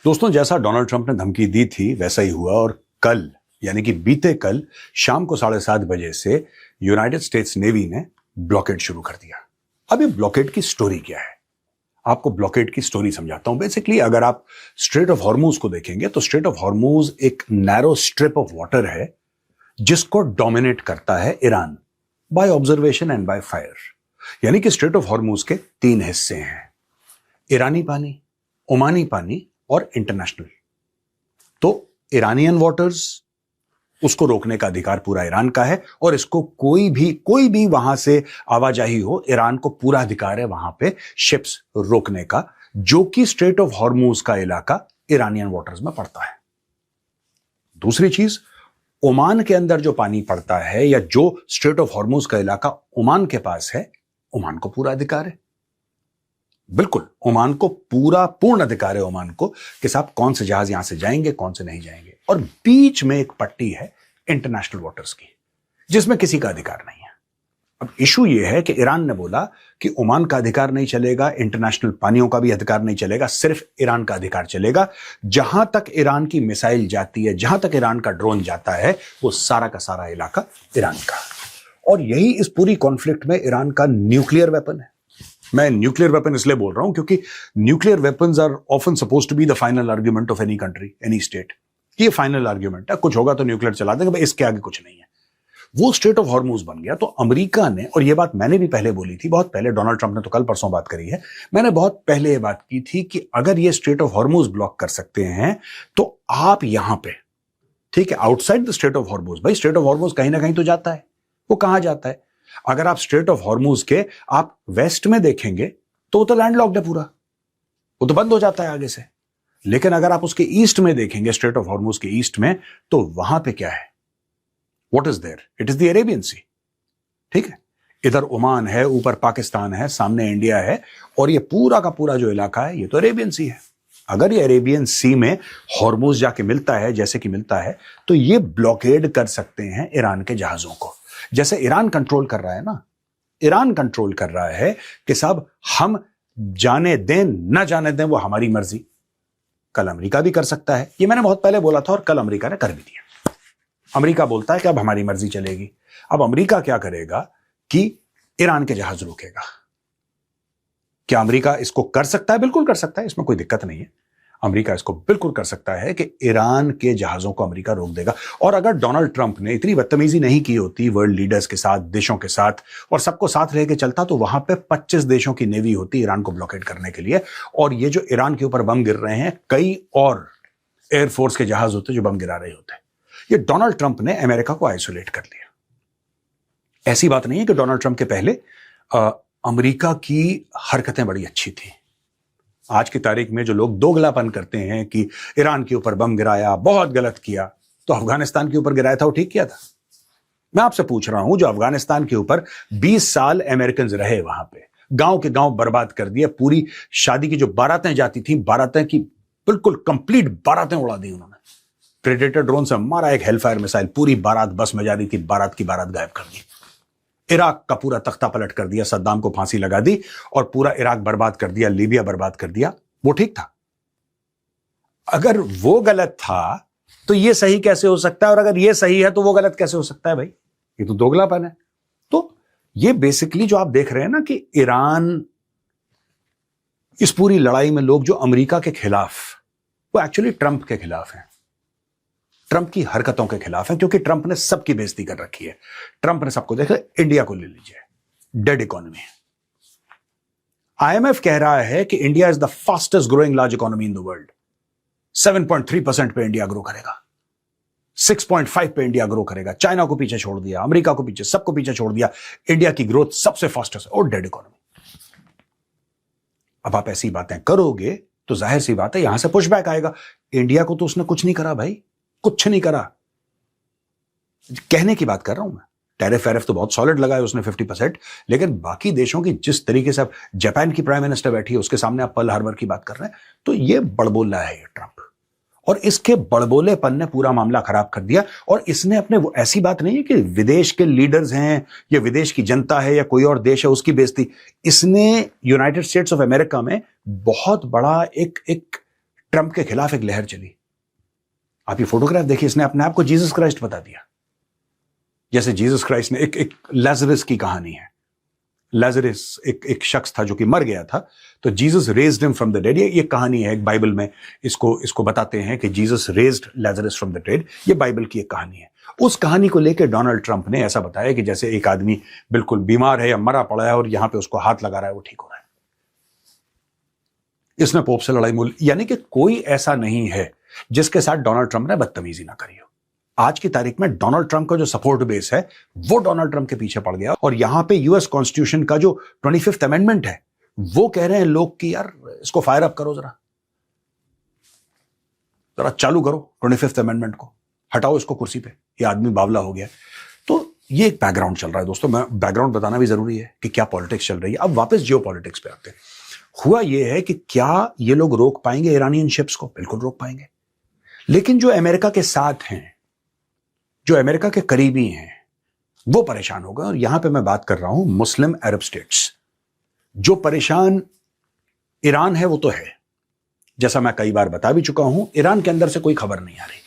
दोस्तों, जैसा Donald Trump ने धमकी दी थी वैसा ही हुआ और कल यानी कि बीते कल शाम को 7:30 बजे से यूनाइटेड स्टेट्स नेवी ने ब्लॉकेड शुरू कर दिया। अब ये ब्लॉकेड की स्टोरी क्या है? आपको ब्लॉकेड की स्टोरी समझाता हूं। बेसिकली अगर आप स्ट्रेट ऑफ हॉर्मूज को देखेंगे तो स्ट्रेट ऑफ हॉर्मूज एक नैरो स्ट्रिप ऑफ वाटर है जिसको डोमिनेट करता है Iran by observation and by fire. यानी कि स्ट्रेट ऑफ हॉर्मूज के 3 हिस्से हैं, ईरानी पानी, ओमानी पानी और इंटरनेशनल। तो ईरानियन वाटर्स, उसको रोकने का अधिकार पूरा ईरान का है और इसको कोई भी वहां से आवाजाही हो, ईरान को पूरा अधिकार है वहां पे शिप्स रोकने का, जो कि स्ट्रेट ऑफ हॉर्मूज का इलाका ईरानियन वाटर्स में पड़ता है। दूसरी चीज, ओमान के अंदर जो पानी पड़ता है या जो स्ट्रेट ऑफ हॉर्मूज का इलाका ओमान के पास है, ओमान को पूरा अधिकार है। बिल्कुल, ओमान को पूर्ण अधिकार है ओमान को कि साहब कौन से जहाज यहां से जाएंगे, कौन से नहीं जाएंगे। और बीच में एक पट्टी है इंटरनेशनल वाटर्स की जिसमें किसी का अधिकार नहीं है। अब इशू यह है कि ईरान ने बोला कि ओमान का अधिकार नहीं चलेगा, इंटरनेशनल पानियों का भी अधिकार नहीं चलेगा, सिर्फ ईरान का अधिकार चलेगा। जहां तक ईरान की मिसाइल जाती है, जहां तक ईरान का ड्रोन जाता है, वो सारा का सारा इलाका ईरान का। और यही इस पूरी कॉन्फ्लिक्ट में ईरान का न्यूक्लियर वेपन है। मैं न्यूक्लियर वेपन इसलिए बोल रहा हूं क्योंकि nuclear weapons are often supposed to be the final argument of any country, any state. ये फाइनल आर्ग्यूमेंट है, कुछ होगा तो न्यूक्लियर चला देंगे, भाई इसके आगे कुछ नहीं है। वो स्ट्रेट ऑफ हॉर्मूज बन गया तो अमेरिका ने, और ये बात मैंने भी पहले बोली थी, बहुत पहले, डोनाल्ड ट्रंप ने तो कल परसों बात करी है, मैंने बहुत पहले ये बात की थी कि अगर ये स्ट्रेट ऑफ हॉर्मूज ब्लॉक कर सकते हैं तो आप यहां पे, ठीक है, outside the straight of Hormuz, भाई स्ट्रेट ऑफ हॉर्मूज कहीं ना कहीं तो जाता है, वो कहां जाता है? अगर आप स्ट्रेट ऑफ हॉर्मूज के आप वेस्ट में देखेंगे तो वो तो लैंडलॉक्ड है पूरा, वो तो बंद हो जाता है आगे से। लेकिन अगर आप उसके ईस्ट में देखेंगे, स्ट्रेट ऑफ हॉर्मूज के ईस्ट में, तो वहां पे क्या है? What is there? It is the Arabian sea. ठीक है, इधर ओमान है, ऊपर पाकिस्तान है, सामने इंडिया है, और ये पूरा का पूरा जो इलाका है ये तो अरेबियन सी है। अगर ये अरेबियन सी में हॉर्मूज जाके मिलता है, जैसे कि मिलता है, तो ये ब्लॉकेड कर सकते हैं ईरान के जहाजों को। जैसे ईरान कंट्रोल कर रहा है ना, ईरान कंट्रोल कर रहा है कि साहब हम जाने दें ना जाने दें वो हमारी मर्जी। कल अमेरिका भी कर सकता है, ये मैंने बहुत पहले बोला था और कल अमेरिका ने कर भी दिया। अमेरिका बोलता है कि अब हमारी मर्जी चलेगी। अब अमेरिका क्या करेगा कि ईरान के जहाज रोकेगा। क्या अमेरिका इसको कर सकता है? बिल्कुल कर सकता है, इसमें कोई दिक्कत नहीं है। अमेरिका इसको बिल्कुल कर सकता है कि ईरान के जहाजों को अमेरिका रोक देगा। और अगर डोनाल्ड ट्रंप ने इतनी बदतमीजी नहीं की होती वर्ल्ड लीडर्स के साथ, देशों के साथ, और सबको साथ रह के चलता, तो वहां पे 25 देशों की नेवी होती ईरान को ब्लॉकेट करने के लिए। और ये जो ईरान के ऊपर बम गिर रहे हैं, कई और एयरफोर्स के जहाज होते जो बम गिरा रहे होते। ये डोनाल्ड ट्रंप ने अमेरिका को आइसोलेट कर लिया। ऐसी बात नहीं है कि डोनाल्ड ट्रंप के पहले अमेरिका की हरकतें बड़ी अच्छी थी। आज की तारीख में जो लोग दोगलापन करते हैं कि ईरान के ऊपर बम गिराया, बहुत गलत किया, तो अफगानिस्तान के ऊपर गिराया था वो ठीक किया था? मैं आपसे पूछ रहा हूं, जो अफगानिस्तान के ऊपर 20 साल अमेरिकन रहे, वहां पे गांव के गांव बर्बाद कर दिया, पूरी शादी की जो बारातें जाती थी, बारातें की बिल्कुल कंप्लीट बारातें उड़ा दी उन्होंने। प्रेडेटर ड्रोन से मारा, एक हेलफायर मिसाइल, पूरी बारात बस में जा रही थी, बारात की बारात गायब कर दी। इराक का पूरा तख्ता पलट कर दिया, सद्दाम को फांसी लगा दी और पूरा इराक बर्बाद कर दिया, लीबिया बर्बाद कर दिया। वो ठीक था? अगर वो गलत था तो ये सही कैसे हो सकता है? और अगर ये सही है तो वो गलत कैसे हो सकता है? भाई ये तो दोगलापन है। तो ये बेसिकली जो आप देख रहे हैं ना कि ईरान, इस पूरी लड़ाई में लोग जो अमेरिका के खिलाफ, वो एक्चुअली ट्रंप के खिलाफ हैं, ट्रंप की हरकतों के खिलाफ है, क्योंकि ट्रंप ने सबकी बेइज्जती कर रखी है। ट्रंप ने सबको देखा। इंडिया को ले लीजिए, डेड इकोनॉमी। आईएमएफ कह रहा है कि India is the fastest growing large economy in the world. 7.3% पे इंडिया ग्रो करेगा, 6.5 पे इंडिया ग्रो करेगा। चाइना को पीछे छोड़ दिया, अमेरिका को पीछे, सबको पीछे छोड़ दिया। इंडिया की ग्रोथ सबसे फास्टेस्ट और डेड इकोनॉमी। अब आप ऐसी बातें करोगे तो जाहिर सी बात है यहां से पुशबैक आएगा। इंडिया को तो उसने कुछ नहीं करा भाई, कुछ नहीं करा। कहने की बात कर रहा हूं मैं। टैरिफ तो बहुत सॉलिड लगाया उसने 50%, लेकिन बाकी देशों की जिस तरीके से, अब जापान की प्राइम मिनिस्टर बैठी है, उसके सामने आप पर्ल हार्बर की बात कर रहे हैं, तो ये बड़बोला है ये ट्रंप। और इसके बड़बोलेपन ने पूरा मामला खराब कर दिया। और इसने अपने, वो ऐसी बात नहीं है कि विदेश के लीडर्स हैं या विदेश की जनता है या कोई और देश है उसकी बेइज्जती, इसने यूनाइटेड स्टेट्स ऑफ अमेरिका में बहुत बड़ा एक ट्रंप के खिलाफ एक लहर चली। आप ये फोटोग्राफ देखिए, इसने अपने आप को जीसस क्राइस्ट बता दिया। जैसे जीसस क्राइस्ट ने एक लाजरस की कहानी है। लाजरस एक शख्स था जो कि मर गया था, तो Jesus raised him from the dead. ये कहानी है, एक बाइबल में इसको बताते हैं कि Jesus raised Lazarus from the dead. ये बाइबल की एक कहानी है। उस कहानी को लेकर डोनाल्ड ट्रंप ने ऐसा बताया कि जैसे एक आदमी बिल्कुल बीमार है या मरा पड़ा है और यहां पे उसको हाथ लगा रहा है, वो ठीक हो रहा है। इसने पोप से लड़ाई मूल, यानी कि कोई ऐसा नहीं है जिसके साथ डोनाल्ड ट्रंप ने बदतमीजी ना करी हो। आज की तारीख में डोनाल्ड ट्रंप का जो सपोर्ट बेस है वो डोनाल्ड ट्रंप के पीछे पड़ गया। और यहां पे यूएस कॉन्स्टिट्यूशन का जो 25th अमेंडमेंट है, वो कह रहे हैं लोग कि यार इसको फायर अप करो, जरा चालू करो 25th अमेंडमेंट को, हटाओ इसको कुर्सी पे, ये आदमी बावला हो गया। तो ये एक बैकग्राउंड चल रहा है दोस्तों। मैं बैकग्राउंड बताना भी जरूरी है कि क्या पॉलिटिक्स चल रही है। अब वापस जियो पॉलिटिक्स पे आते हैं। हुआ यह है कि क्या ये लोग रोक पाएंगे ईरानियन शिप्स को? बिल्कुल रोक पाएंगे। लेकिन जो अमेरिका के साथ हैं, जो अमेरिका के करीबी हैं, वो परेशान होगा। और यहां पे मैं बात कर रहा हूं मुस्लिम अरब स्टेट्स। जो परेशान ईरान है वो तो है, जैसा मैं कई बार बता भी चुका हूं, ईरान के अंदर से कोई खबर नहीं आ रही,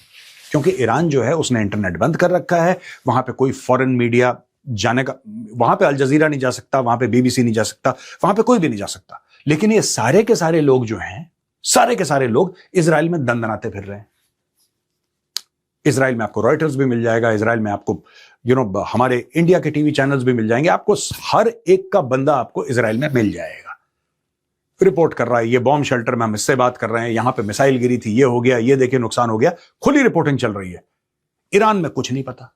क्योंकि ईरान जो है उसने इंटरनेट बंद कर रखा है। वहां पे कोई फॉरेन मीडिया जाने का, वहां पे अल जजीरा नहीं जा सकता, वहां पे बीबीसी नहीं जा सकता, वहां पे कोई भी नहीं जा सकता। लेकिन ये सारे के सारे लोग जो हैं, सारे के सारे लोग इजराइल में दंदनाते फिर रहे हैं। इजराइल में आपको रॉयटर्स भी मिल जाएगा, इजराइल में आपको हमारे इंडिया के टीवी चैनल्स भी मिल जाएंगे। आपको हर एक का बंदा आपको इजराइल में मिल जाएगा। रिपोर्ट कर रहा है, ये बॉम्ब शेल्टर में हम इससे बात कर रहे हैं, यहां पे मिसाइल गिरी थी, ये हो गया, ये देखिए नुकसान हो गया, खुली रिपोर्टिंग चल रही है। ईरान में कुछ नहीं पता।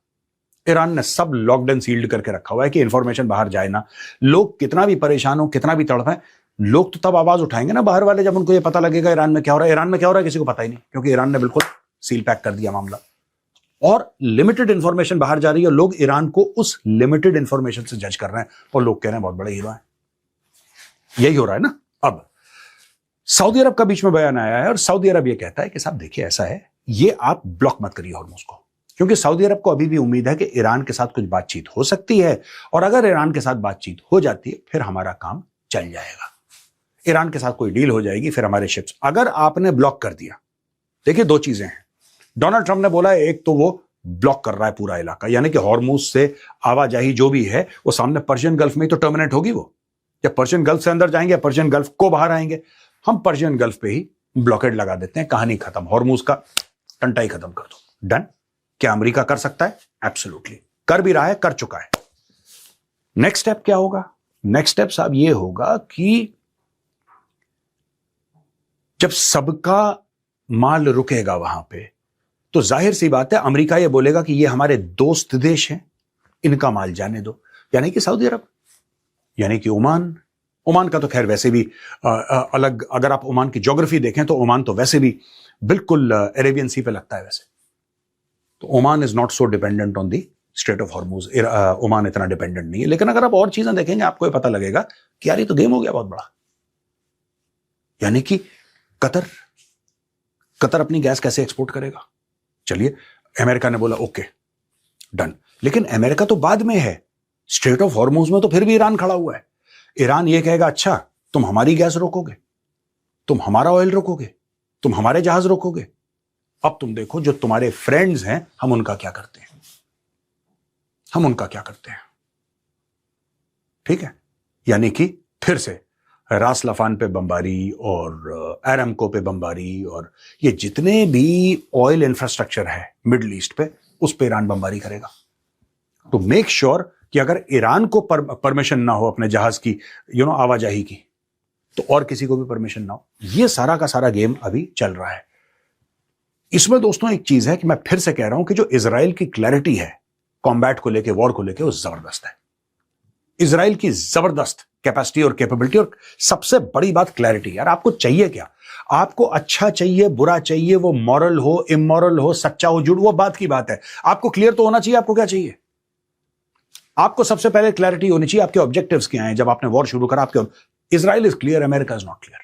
ईरान ने सब लॉकड एंड सील्ड करके रखा हुआ है कि इंफॉर्मेशन बाहर जाए ना। लोग कितना भी परेशान हो, कितना भी तड़पें, लोग तो तब आवाज उठाएंगे ना बाहर वाले, जब उनको ये पता लगेगा ईरान में क्या हो रहा है। ईरान में क्या हो रहा है किसी को पता ही नहीं, क्योंकि ईरान ने बिल्कुल सील पैक कर दिया मामला। और लिमिटेड इंफॉर्मेशन बाहर जा रही है, लोग ईरान को उस लिमिटेड इंफॉर्मेशन से जज कर रहे हैं और लोग कह रहे हैं बहुत बड़े हीरो हैं। यही हो रहा है ना। अब सऊदी अरब का बीच में बयान आया है और सऊदी अरब ये कहता है कि साहब देखिए ऐसा है, ये आप ब्लॉक मत करिए हॉर्मुज को, क्योंकि सऊदी अरब को अभी भी उम्मीद है कि ईरान के साथ कुछ बातचीत हो सकती है, और अगर ईरान के साथ बातचीत हो जाती है फिर हमारा काम चल जाएगा। ईरान के साथ कोई डील हो जाएगी, फिर हमारे शिप्स। अगर आपने ब्लॉक कर दिया, देखिए दो चीजें हैं। डोनाल्ड ट्रंप ने बोला है, एक तो वो ब्लॉक कर रहा है पूरा इलाका, यानी कि हॉर्मुज से आवाजाही जो भी है वो सामने पर्शियन गल्फ में तो टर्मिनेट होगी। वो या पर्शियन गल्फ से अंदर जाएंगे, पर्शियन गल्फ को बाहर आएंगे। हम पर्शियन गल्फ पे ही ब्लॉकेड लगा देते हैं, कहानी खत्म, हॉर्मुज का टंटा ही खत्म कर दो, डन। क्या अमेरिका कर सकता है? एब्सोल्युटली कर भी रहा है, कर चुका है। नेक्स्ट स्टेप क्या होगा? नेक्स्ट स्टेप साहब ये होगा कि जब सबका माल रुकेगा वहां पे, तो जाहिर सी बात है अमेरिका ये बोलेगा कि ये हमारे दोस्त देश हैं, इनका माल जाने दो। यानी कि सऊदी अरब, यानी कि ओमान। ओमान का तो खैर वैसे भी अलग, अगर आप ओमान की ज्योग्राफी देखें तो ओमान तो वैसे भी बिल्कुल अरेबियन सी पे लगता है वैसे। तो Oman is not so dependent on the straight of Hormuz. Oman इतना डिपेंडेंट नहीं है। लेकिन अगर आप और चीजें देखेंगे आपको ये पता लगेगा कि यार ये तो गेम हो गया बहुत बड़ा। यानी कि कतर अपनी गैस कैसे एक्सपोर्ट करेगा? चलिए, अमेरिका ने बोला ओके डन, लेकिन अमेरिका तो बाद में है। स्ट्रेट ऑफ हॉर्मुज में तो फिर भी ईरान खड़ा हुआ है। ईरान ये कहेगा अच्छा तुम हमारी गैस रोकोगे, तुम हमारा ऑयल रोकोगे, तुम हमारे जहाज रोकोगे, अब तुम देखो जो तुम्हारे फ्रेंड्स हैं हम उनका क्या करते हैं, हम उनका क्या करते हैं। ठीक है, यानी कि फिर से रास लफान पे बमबारी और एरामको पे बमबारी, और ये जितने भी ऑयल इंफ्रास्ट्रक्चर है मिडिल ईस्ट पे, उस पे ईरान बमबारी करेगा। तो मेक श्योर कि अगर ईरान को परमिशन ना हो अपने जहाज की आवाजाही की, तो और किसी को भी परमिशन ना हो। ये सारा का सारा गेम अभी चल रहा है। इसमें दोस्तों एक चीज है कि मैं फिर से कह रहा हूं कि जो इजराइल की क्लैरिटी है कॉम्बैट को लेके, वॉर को लेके, वो जबरदस्त है। इजराइल की जबरदस्त कैपेसिटी और कैपेबिलिटी, और सबसे बड़ी बात क्लैरिटी। यार आपको चाहिए क्या? आपको अच्छा चाहिए, बुरा चाहिए, वो मॉरल हो, इमोरल हो, सच्चा हो, झूठ, वो बात की बात है। आपको क्लियर तो होना चाहिए आपको क्या चाहिए। आपको सबसे पहले क्लैरिटी होनी चाहिए आपके ऑब्जेक्टिव्स क्या हैं। जब आपने वॉर शुरू करा, आपके Israel is clear, America is not clear.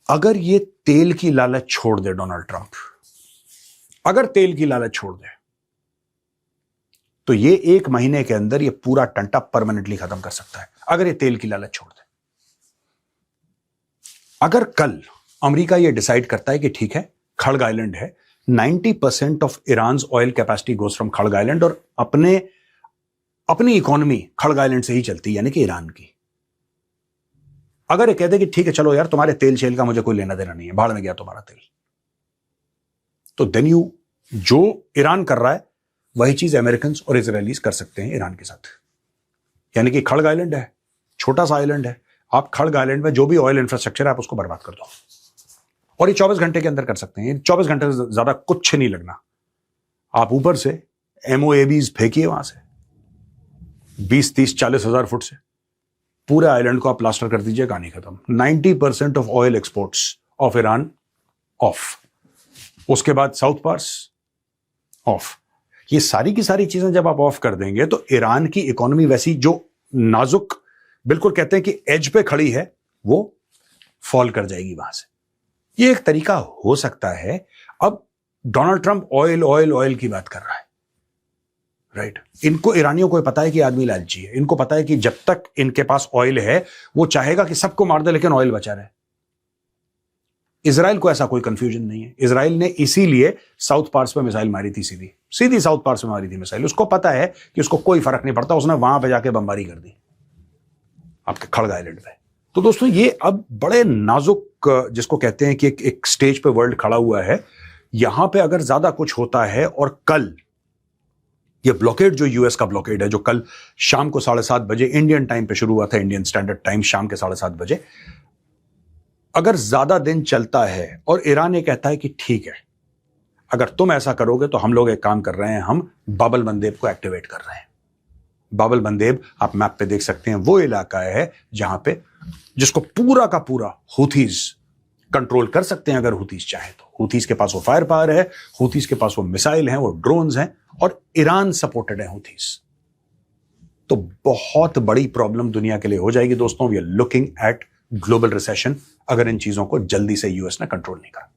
अगर ये तेल की लालच छोड़ दे डोनाल्ड ट्रंप, अगर तेल की लालच छोड़ दे, तो ये 1 महीने के अंदर ये पूरा टंटा परमानेंटली खत्म कर सकता है, अगर ये तेल की लालच छोड़ दे। अगर कल अमेरिका ये डिसाइड करता है कि ठीक है खड़ग आइलैंड है, 90% of Iran oil capacity goes from Kharga island और अपनी इकोनॉमी खड़ग आइलैंड से ही चलती है, यानी कि ईरान की। अगर ये कहते कि ठीक है चलो यार तुम्हारे तेल शेल का मुझे कोई लेना देना नहीं है, भाड़ में गया तुम्हारा तेल, तो देन जो ईरान कर रहा है वही चीज अमेरिकन और इजरायलीज कर सकते हैं ईरान के साथ। यानी कि खड़ग आइलैंड है, छोटा सा आइलैंड है, आप खड़ग आइलैंड में जो भी ऑयल इंफ्रास्ट्रक्चर है आप उसको बर्बाद कर दो, और ये 24 घंटे के अंदर कर सकते हैं। 24 घंटे से ज्यादा कुछ नहीं लगना। आप ऊपर से MOABs फेंकिए वहां से 20, 30, 40 हजार फुट से, पूरे आइलैंड को आप प्लास्टर कर दीजिए, कहानी खत्म। 90% of oil exports of Iran of. उसके बाद साउथ पार्स ऑफ। ये सारी की सारी चीजें जब आप ऑफ कर देंगे तो ईरान की इकोनॉमी वैसी जो नाजुक, बिल्कुल कहते हैं कि एज पे खड़ी है, वो फॉल कर जाएगी वहां से। ये एक तरीका हो सकता है। अब Donald Trump oil oil oil की बात कर रहा है, राइट? इनको, ईरानियों को पता है कि आदमी लालची है। इनको पता है कि जब तक इनके पास ऑयल है वो चाहेगा कि सबको मार दे लेकिन ऑयल बचा रहे। इजराइल को ऐसा कोई कंफ्यूजन नहीं है। इजराइल ने इसीलिए साउथ पार्स पे मिसाइल मारी थी, सीधी साउथ पार्स में मारी थी मिसाइल। उसको पता है कि उसको कोई फर्क नहीं पड़ता, उसने वहां पे जाके बमबारी कर दी आपके खड़ग आइलैंड पे। तो दोस्तों ये अब बड़े नाजुक, जिसको कहते हैं कि एक स्टेज पे वर्ल्ड खड़ा हुआ है। यहां पे अगर ज्यादा कुछ होता है और कल ये ब्लॉकेड, जो यूएस का ब्लॉकेड है, जो कल शाम को 7:30 बजे इंडियन टाइम पे शुरू हुआ था, इंडियन स्टैंडर्ड टाइम शाम के 7:30 बजे, अगर ज्यादा दिन चलता है और ईरान ये कहता है कि ठीक है अगर तुम ऐसा करोगे तो हम लोग एक काम कर रहे हैं, हम बाबल मंदेब को एक्टिवेट कर रहे हैं। बाबल मंदेब आप मैप पे देख सकते हैं, वो इलाका है जहां पे, जिसको पूरा का पूरा हुथीज कंट्रोल कर सकते हैं अगर हुथीज चाहे तो। हुथीज के पास वो फायर पावर है, हुथीज के पास वो मिसाइल हैं, वो ड्रोन्स हैं, और ईरान सपोर्टेड है हुथीज। तो बहुत बड़ी प्रॉब्लम दुनिया के लिए हो जाएगी दोस्तों। We are looking at global recession अगर इन चीजों को जल्दी से यूएस ने कंट्रोल नहीं करा।